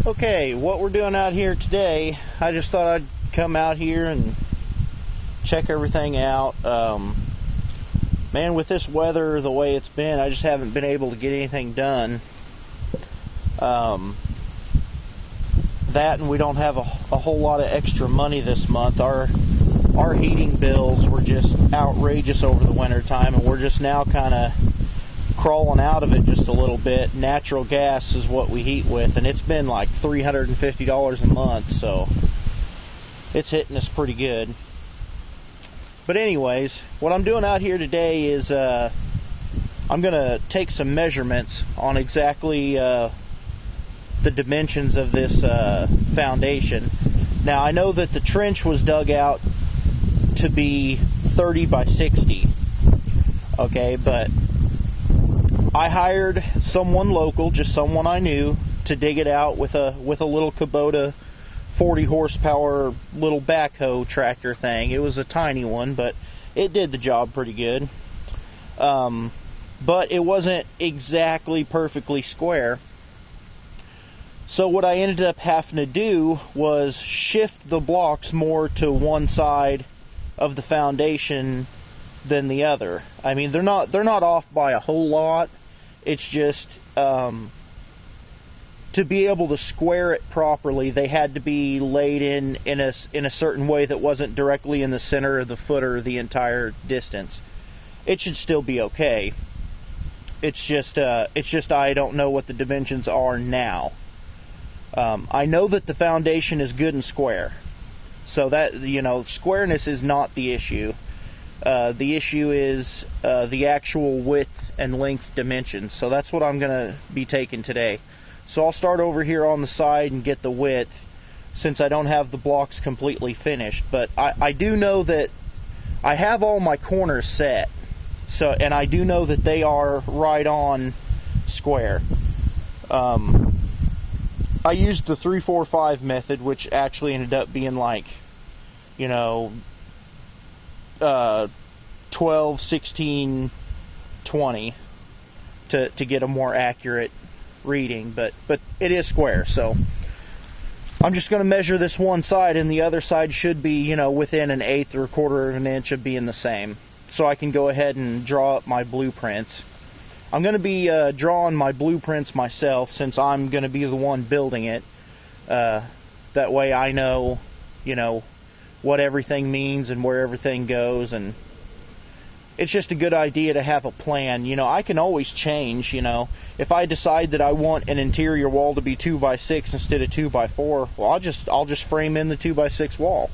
Okay, what we're doing out here today, I just thought I'd come out here and check everything out. Man, with this weather the way it's been, I just haven't been able to get anything done. That, and we don't have a whole lot of extra money this month. Our heating bills were just outrageous over the winter time, and we're just now kind of crawling out of it just a little bit. Natural gas is what we heat with, and it's been like $350 a month, so it's hitting us pretty good. But anyways, what I'm doing out here today is I'm going to take some measurements on exactly the dimensions of this foundation. Now, I know that the trench was dug out to be 30 by 60, okay, but I hired someone local, just someone I knew, to dig it out with a little Kubota 40 horsepower little backhoe tractor thing. It was a tiny one, but it did the job pretty good. But it wasn't exactly perfectly square. So what I ended up having to do was shift the blocks more to one side of the foundation than the other. I mean, they're not off by a whole lot. It's just to be able to square it properly, they had to be laid in a certain way that wasn't directly in the center of the footer the entire distance. It should still be okay. It's just I don't know what the dimensions are now. I know that the foundation is good and square, so that, squareness is not the issue. The issue is the actual width and length dimensions. So that's what I'm going to be taking today. So I'll start over here on the side and get the width, since I don't have the blocks completely finished. But I do know that I have all my corners set. So, and I do know that they are right on square. I used the 3-4-5 method, which actually ended up being like, 12, 16, 20 to get a more accurate reading, but it is square. So I'm just going to measure this one side, and the other side should be, within 1/8 or 1/4 of an inch of being the same, so I can go ahead and draw up my blueprints. I'm going to be drawing my blueprints myself, since I'm going to be the one building it. That way I know, what everything means and where everything goes, and it's just a good idea to have a plan. I can always change. If I decide that I want an interior wall to be 2x6 instead of 2x4, well, I'll just frame in the 2x6 wall.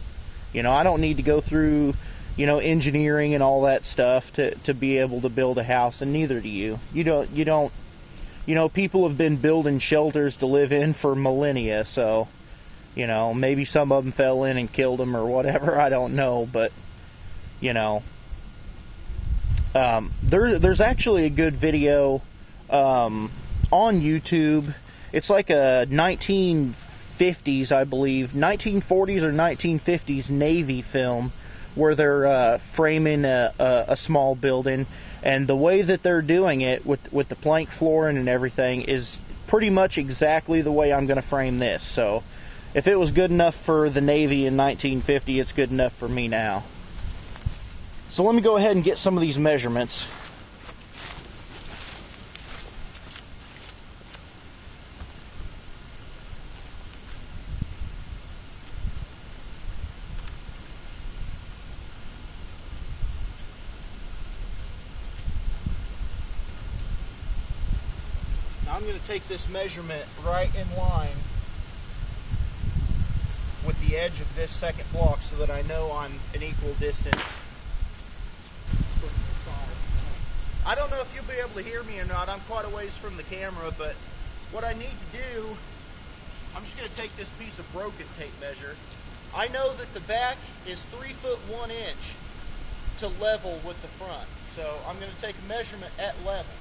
I don't need to go through engineering and all that stuff to be able to build a house, and neither do you. You don't. People have been building shelters to live in for millennia, so maybe some of them fell in and killed them or whatever. I don't know, but there's actually a good video on YouTube. It's like a 1950s, I believe, 1940s or 1950s Navy film, where they're framing a small building, and the way that they're doing it with the plank flooring and everything is pretty much exactly the way I'm going to frame this. So if it was good enough for the Navy in 1950, it's good enough for me now. So let me go ahead and get some of these measurements. Now I'm going to take this measurement right in line with the edge of this second block, so that I know I'm an equal distance. I don't know if you'll be able to hear me or not. I'm quite a ways from the camera, but what I need to do, I'm just going to take this piece of broken tape measure. I know that the back is 3 foot 1 inch to level with the front, so I'm going to take a measurement at level.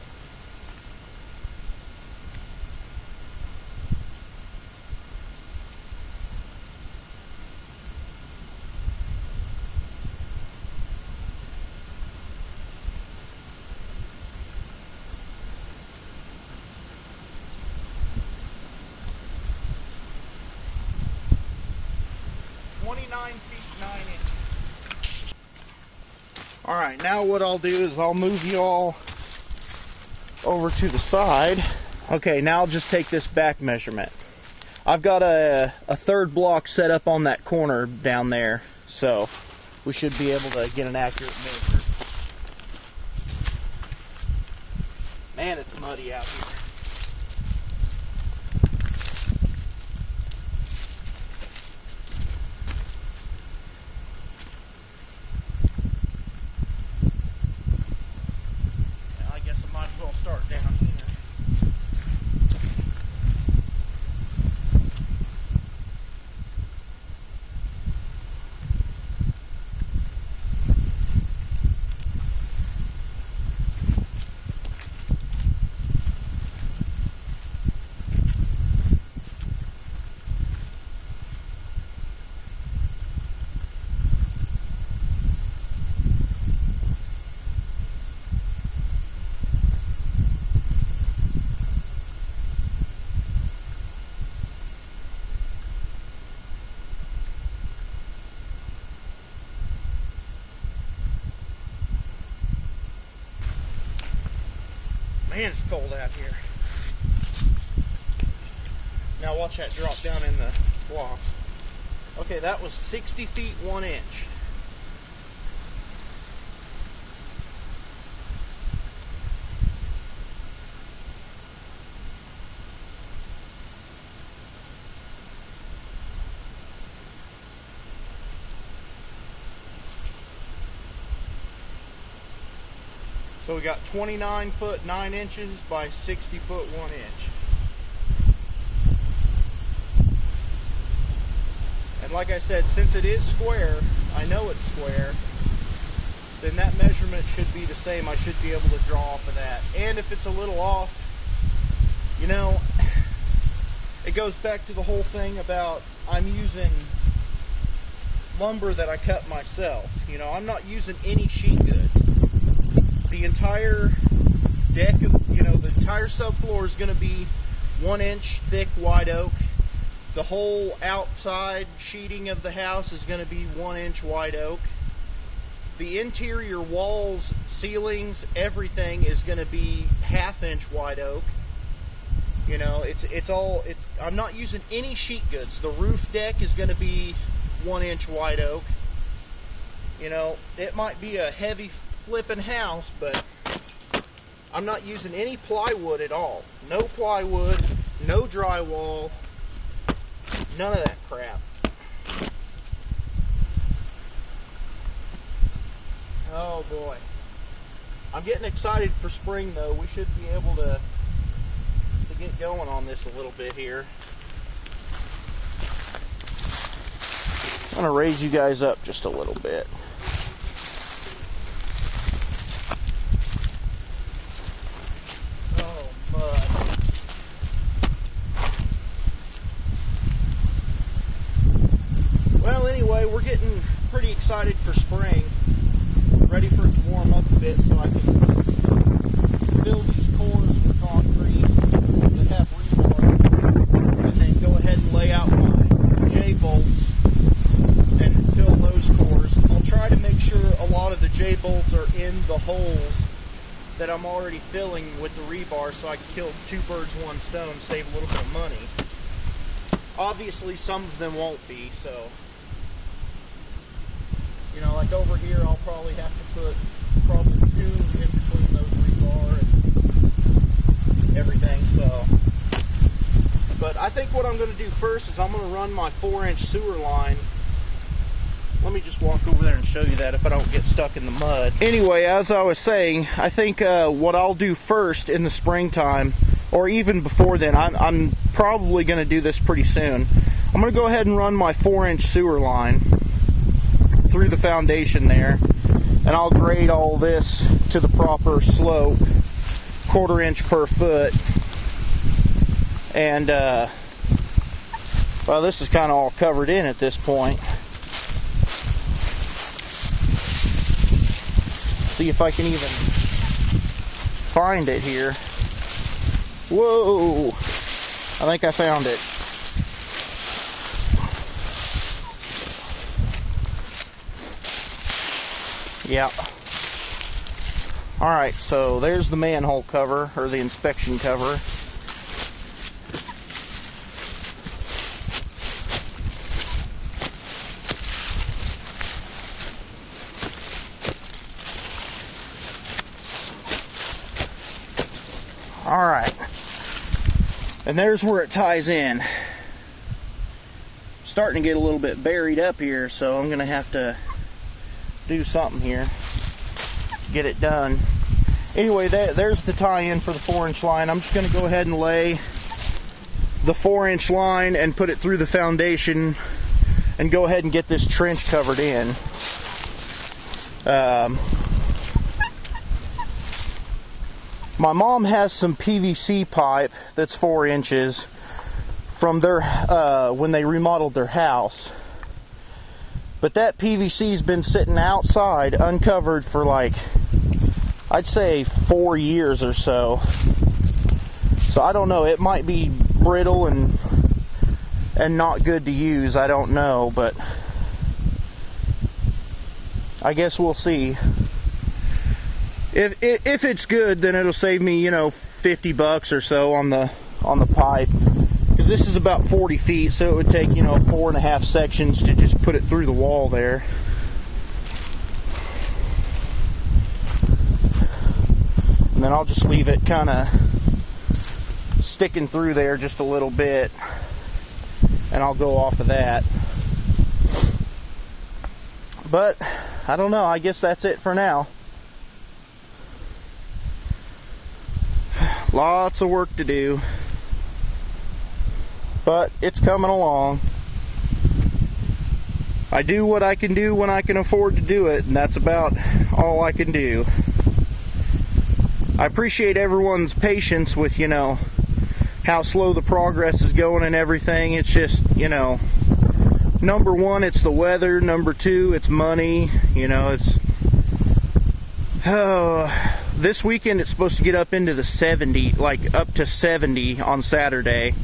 29 feet 9 inches. Alright, now what I'll do is I'll move you all over to the side. Okay, now I'll just take this back measurement. I've got a third block set up on that corner down there, so we should be able to get an accurate measure. Man, it's muddy out here. Yeah, I guess I might as well start down here. Man, it's cold out here. Now watch that drop down in the block. Okay, that was 60 feet 1 inch. So we got 29 foot 9 inches by 60 foot 1 inch. And like I said, since it is square, I know it's square, then that measurement should be the same. I should be able to draw off of that. And if it's a little off, you know, it goes back to the whole thing about I'm using lumber that I cut myself. You know, I'm not using any sheet goods. The entire deck, you know, the entire subfloor is going to be 1 inch thick white oak. The whole outside sheeting of the house is going to be 1 inch white oak. The interior walls, ceilings, everything is going to be 1/2 inch white oak. You know, I'm not using any sheet goods. The roof deck is going to be 1 inch white oak. You know, it might be a heavy flipping house, but I'm not using any plywood at all. No plywood, no drywall, none of that crap. Oh boy. I'm getting excited for spring though. We should be able to get going on this a little bit here. I'm going to raise you guys up just a little bit. We're getting pretty excited for spring, ready for it to warm up a bit so I can fill these cores with concrete that have rebar, and then go ahead and lay out my J-bolts and fill those cores. I'll try to make sure a lot of the J-bolts are in the holes that I'm already filling with the rebar, so I can kill 2 birds 1 stone, save a little bit of money. Obviously some of them won't be, so you know, like over here, I'll probably have to put probably 2 in between those rebar and everything, so. But I think what I'm going to do first is I'm going to run my 4-inch sewer line. Let me just walk over there and show you that if I don't get stuck in the mud. Anyway, as I was saying, I think what I'll do first in the springtime, or even before then, I'm probably going to do this pretty soon. I'm going to go ahead and run my 4-inch sewer line through the foundation there, and I'll grade all this to the proper slope, 1/4 inch per foot. And well, this is kind of all covered in at this point. See if I can even find it here. Whoa, I think I found it. Yeah. Alright, so there's the manhole cover, or the inspection cover. Alright. And there's where it ties in. Starting to get a little bit buried up here, so I'm going to have to do something here. Get it done. Anyway, there's the tie-in for the 4-inch line. I'm just going to go ahead and lay the 4-inch line and put it through the foundation and go ahead and get this trench covered in. My mom has some PVC pipe that's 4 inches from their when they remodeled their house. But that PVC's been sitting outside uncovered for like, I'd say 4 years or so. So I don't know, it might be brittle and not good to use, I don't know, but I guess we'll see. If it's good, then it'll save me, you know, $50 or so on the pipe. Because this is about 40 feet, so it would take, you know, 4.5 sections to just put it through the wall there. And then I'll just leave it kind of sticking through there just a little bit, and I'll go off of that. But I don't know, I guess that's it for now. Lots of work to do, but it's coming along. I do what I can do when I can afford to do it, and that's about all I can do. I appreciate everyone's patience with, you know, how slow the progress is going and everything. It's just, you know, number one, it's the weather. Number two, it's money. You know, it's... this weekend it's supposed to get up into the 70, like up to 70 on Saturday,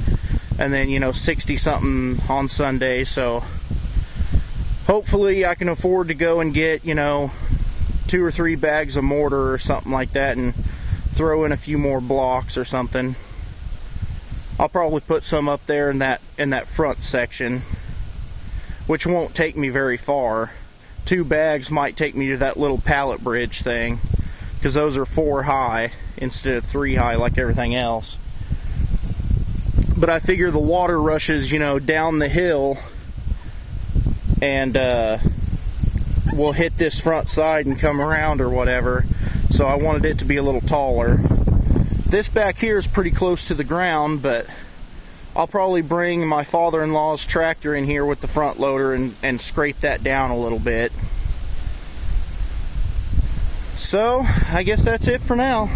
and then, you know, 60 something on Sunday. So hopefully I can afford to go and get, you know, 2 or 3 bags of mortar or something like that, and throw in a few more blocks or something. I'll probably put some up there in that front section, which won't take me very far. 2 bags might take me to that little pallet bridge thing, because those are 4 high instead of 3 high like everything else. But I figure the water rushes, you know, down the hill, and will hit this front side and come around or whatever. So I wanted it to be a little taller. This back here is pretty close to the ground, but I'll probably bring my father-in-law's tractor in here with the front loader and scrape that down a little bit. So, I guess that's it for now.